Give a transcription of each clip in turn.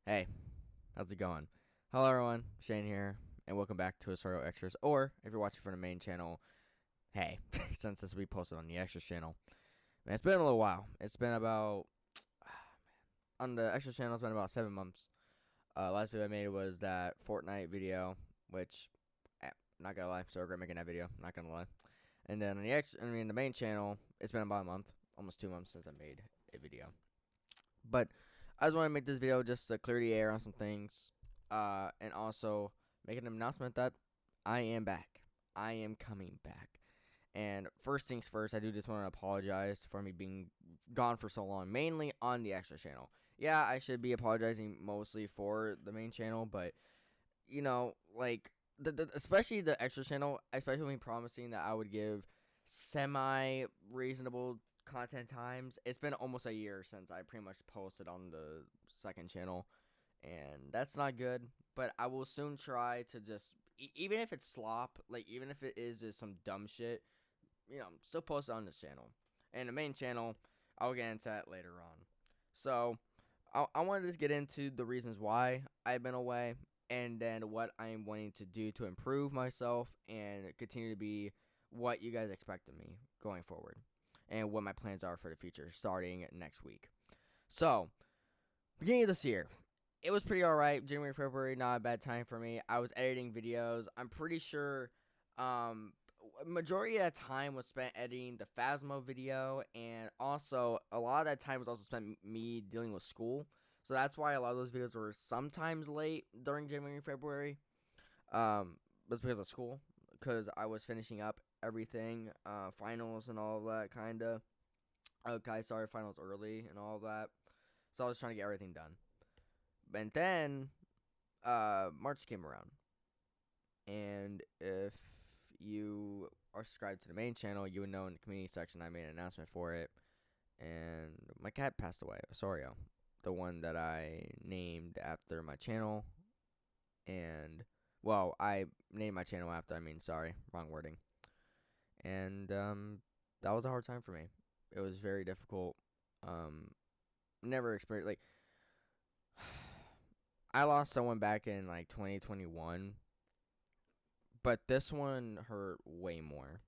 Hey, how's it going? Hello everyone, Shane here, and welcome back to Asoareo Xtras, or if you're watching from the main channel, hey, since this will be posted on the Xtras channel. Man, it's been a little while. It's been about, on the Xtras channel, it's been about 7 months. Last video I made was that Fortnite video, which, not gonna lie, so regret making that video, not gonna lie. And then on the main channel, it's been about a month, almost 2 months since I made a video. But I just want to make this video just to clear the air on some things, and also make an announcement that I am back. I am coming back. And first things first, I do just want to apologize for me being gone for so long, mainly on the extra channel. Yeah, I should be apologizing mostly for the main channel, but like especially the extra channel, especially me promising that I would give semi reasonable content times. It's been almost a year since I pretty much posted on the second channel, and that's not good. But I will soon try to just, even if it's slop, like even if it is just some dumb shit, still post it on this channel. And the main channel, I'll get into that later on. So I wanted to get into the reasons why I've been away, and then what I'm wanting to do to improve myself and continue to be what you guys expect of me going forward, and what my plans are for the future starting next week. So, beginning of this year, it was pretty alright. January, February, not a bad time for me. I was editing videos. I'm pretty sure majority of that time was spent editing the Phasmo video, and also a lot of that time was also spent me dealing with school. So that's why a lot of those videos were sometimes late during January and February. Was because of school, because I was finishing up everything, finals and all of that kind of. Okay, I started finals early and all of that, so I was trying to get everything done. And then March came around, and if you are subscribed to the main channel, you would know in the community section I made an announcement for it, and my cat passed away, Asoareo, the one that I named after my channel, and, well, I named my channel after, sorry, wrong wording, and, that was a hard time for me. It was very difficult, never experienced, like, I lost someone back in, like, 2021, but this one hurt way more.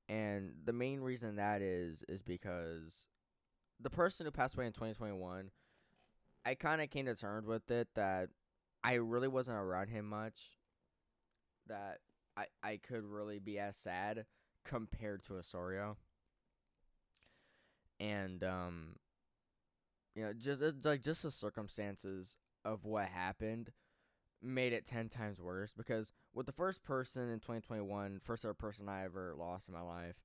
And the main reason that is because the person who passed away in 2021, I kind of came to terms with it that I really wasn't around him much, that I could really be as sad compared to Asoareo. And just the circumstances of what happened made it 10 times worse, because with the first person in 2021, first ever person I ever lost in my life,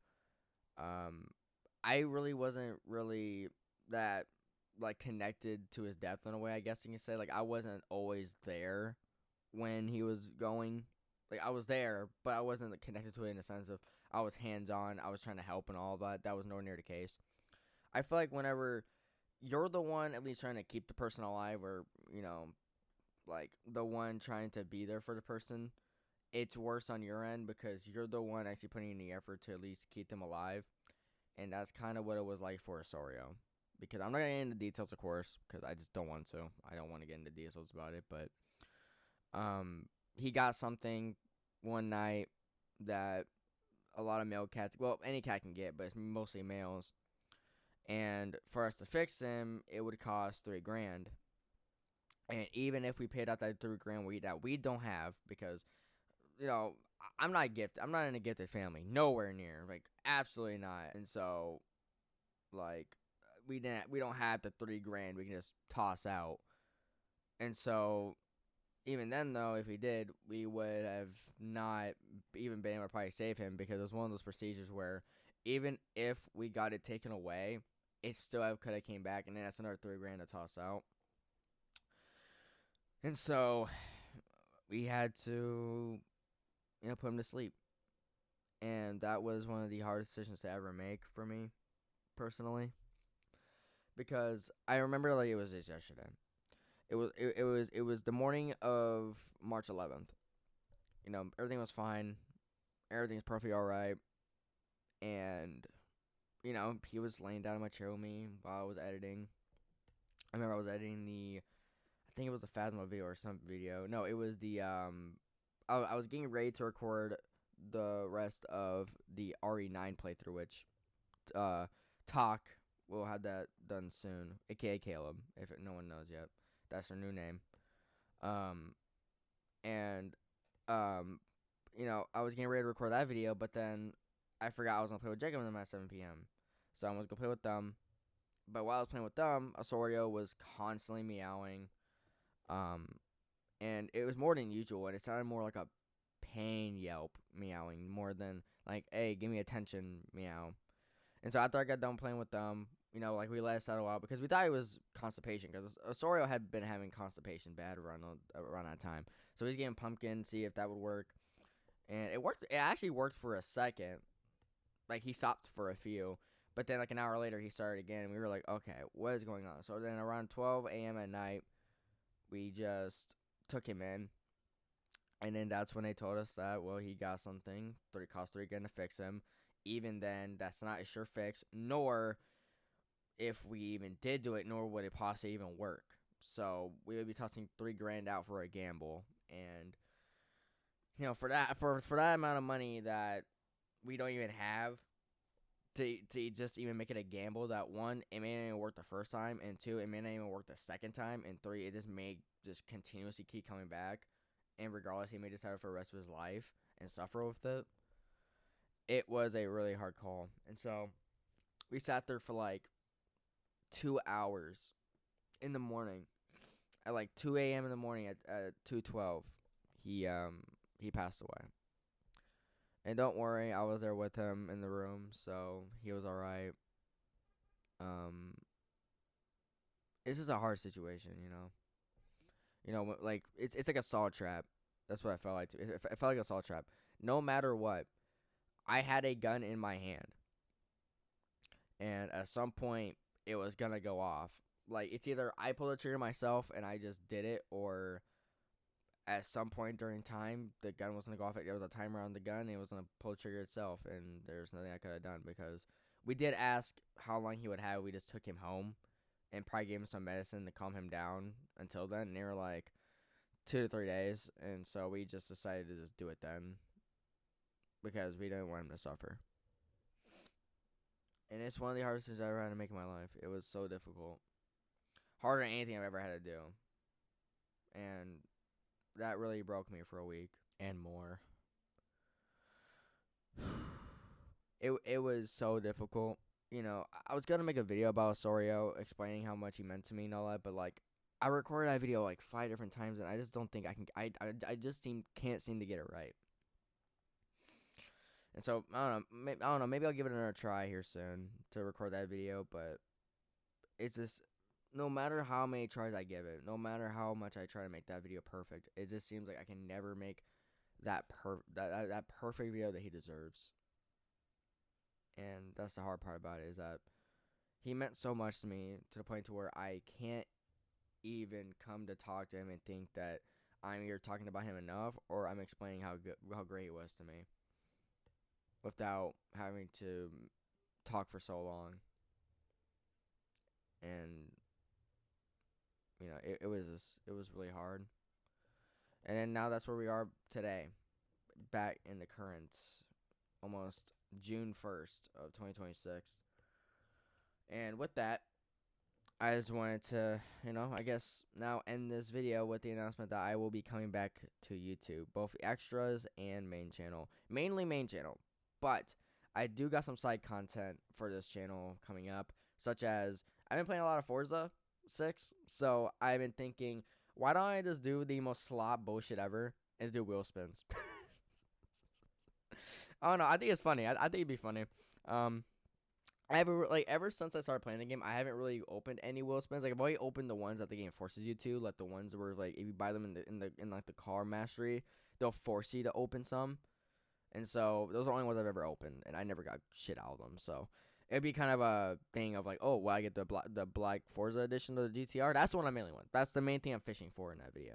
um I really wasn't really that, like, connected to his death in a way, I guess you can say. Like, I wasn't always there when he was going. Like, I was there, but I wasn't, like, connected to it in the sense of I was hands on, I was trying to help and all that. That was nowhere near the case. I feel like whenever you're the one at least trying to keep the person alive, or like the one trying to be there for the person, it's worse on your end because you're the one actually putting in the effort to at least keep them alive. And that's kind of what it was like for Asoareo. Because I'm not going to get into details, of course, because I just don't want to. I don't want to get into details about it. But he got something one night that a lot of male cats, well, any cat can get, but it's mostly males. And for us to fix him, it would cost $3,000. And even if we paid out that $3,000 that we don't have, because I'm not gifted. I'm not in a gifted family. Nowhere near. Like, absolutely not. And so, like, we don't have the $3,000 we can just toss out. And so, even then though, if we did, we would have not even been able to probably save him, because it was one of those procedures where even if we got it taken away, it still could have came back, and then that's another $3,000 to toss out. And so we had to put him to sleep. And that was one of the hardest decisions to ever make for me, personally. Because I remember, like, it was just yesterday. It was the morning of March 11th. Everything was fine. Everything's perfectly alright. And, he was laying down in my chair with me while I was editing. I remember I was editing think it was the Phasma video or some video. No, it was the I was getting ready to record the rest of the RE9 playthrough, which Talk will have that done soon, aka Caleb, if no one knows yet. That's her new name. And I was getting ready to record that video, but then I forgot I was gonna play with Jacob and them at 7 p.m. So I was gonna play with them. But while I was playing with them, Asoareo was constantly meowing. And it was more than usual, and it sounded more like a pain yelp meowing more than like, hey, give me attention meow. And so after I got done playing with them, like we let it settle out because we thought it was constipation because Asoareo had been having constipation bad around that time. So he was getting pumpkin, see if that would work. And it worked. It actually worked for a second. Like, he stopped for a few. But then, like, an hour later, he started again. And we were like, okay, what is going on? So then around 12 a.m. at night, we just took him in. And then that's when they told us that, well, he got something. Cost $3 to fix him. Even then, that's not a sure fix. Nor, if we even did do it, nor would it possibly even work. So we would be tossing $3 out for a gamble. And for that amount of money that we don't even have to just even make it a gamble, that one, it may not even work the first time, and two, it may not even work the second time, and three, it just may just continuously keep coming back, and regardless, he may just have it for the rest of his life and suffer with it. It was a really hard call, and so we sat there for like 2 hours in the morning. At like 2 a.m. in the morning at 2:12, he passed away. And don't worry, I was there with him in the room, so he was all right. It's just a hard situation, like it's like a saw trap. That's what I felt like. It felt like a saw trap. No matter what, I had a gun in my hand, and at some point, it was gonna go off. Like, it's either I pulled the trigger myself and I just did it, or at some point during time, the gun was going to go off. There was a timer on the gun, and it was going to pull the trigger itself, and there's nothing I could have done because we did ask how long he would have. We just took him home and probably gave him some medicine to calm him down until then, and they were like 2 to 3 days, and so we just decided to just do it then because we didn't want him to suffer. And it's one of the hardest things I've ever had to make in my life. It was so difficult. Harder than anything I've ever had to do. And that really broke me for a week and more. It was so difficult. I was gonna make a video about Asoareo explaining how much he meant to me and all that, but like I recorded that video like 5 different times, and I just don't think I can. I just can't seem to get it right. And so I don't know. Maybe I'll give it another try here soon to record that video, but it's just. No matter how many tries I give it, no matter how much I try to make that video perfect, it just seems like I can never make that perfect video that he deserves. And that's the hard part about it, is that he meant so much to me to the point to where I can't even come to talk to him and think that I'm either talking about him enough or I'm explaining how great it was to me without having to talk for so long. And it was really hard. And then now that's where we are today, back in the current, almost June 1st of 2026. And with that, I just wanted to, I guess now end this video with the announcement that I will be coming back to YouTube, both Xtras and main channel. Mainly main channel, but I do got some side content for this channel coming up, such as I've been playing a lot of Forza 6, so I've been thinking, why don't I just do the most slop bullshit ever and just do wheel spins? I don't know. I think it's funny. I think it'd be funny. I haven't ever since I started playing the game, I haven't really opened any wheel spins. Like, I've only opened the ones that the game forces you to, like the ones where like if you buy them in like the car mastery, they'll force you to open some. And so those are the only ones I've ever opened, and I never got shit out of them. So it'd be kind of a thing of like, oh, well, I get the Black Forza edition of the GTR. That's the one I mainly want. That's the main thing I'm fishing for in that video.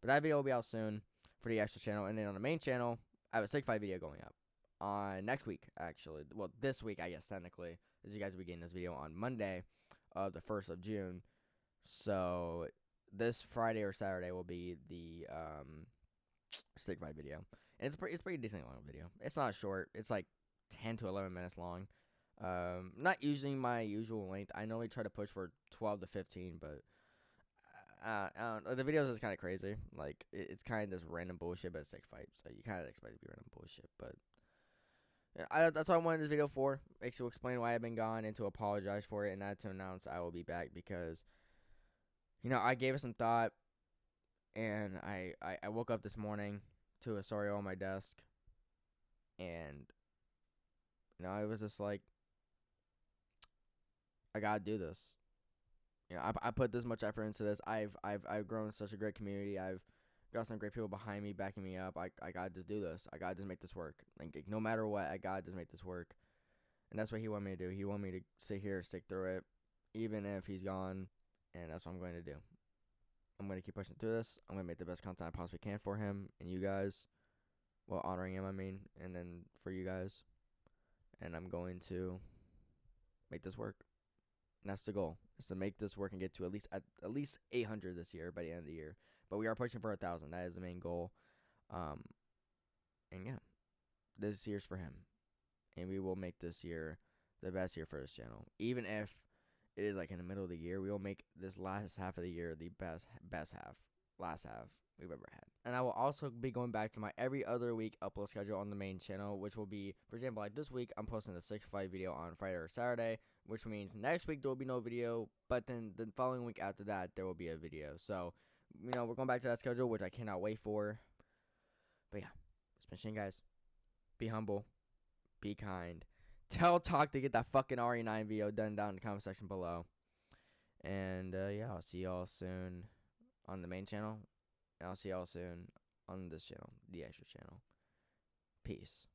But that video will be out soon for the extra channel. And then on the main channel, I have a Sig Fight video going up on next week, actually. Well, this week, I guess, technically, as you guys will be getting this video on Monday of the 1st of June. So this Friday or Saturday will be the stick fight video. And it's pretty decent long video. It's not short. It's like 10 to 11 minutes long. Not usually my usual length. I normally try to push for 12 to 15, but I don't know. The videos is kind of crazy. Like it's kind of this random bullshit, but it's stick fight, so you kind of expect it to be random bullshit. But yeah, that's what I wanted this video for. To explain why I've been gone and to apologize for it, and not to announce I will be back because I gave it some thought, and I woke up this morning to Asoareo on my desk, and it was just like I gotta do this. I put this much effort into this. I've grown such a great community. I've got some great people behind me backing me up. I gotta just do this. I gotta just make this work. Like no matter what, I gotta just make this work. And that's what he wanted me to do. He wanted me to sit here, stick through it, even if he's gone. And that's what I'm going to do. I'm going to keep pushing through this. I'm going to make the best content I possibly can for him and you guys. Well, honoring him, I mean. And then for you guys. And I'm going to make this work. And that's the goal. Is to make this work and get to at least 800 this year by the end of the year. But we are pushing for 1,000. That is the main goal. And yeah. This year's for him. And we will make this year the best year for this channel. Even if it is like in the middle of the year, we will make this last half of the year the last half we've ever had. And I will also be going back to my every other week upload schedule on the main channel, which will be, for example, like this week, I'm posting the 6-5 video on Friday or Saturday, which means next week there will be no video, but then the following week after that, there will be a video. So, we're going back to that schedule, which I cannot wait for. But yeah, it's been Shane, guys. Be humble. Be kind. Tell Talk to get that fucking RE9 video done down in the comment section below. And yeah, I'll see y'all soon on the main channel. And I'll see y'all soon on this channel, the Xtras channel. Peace.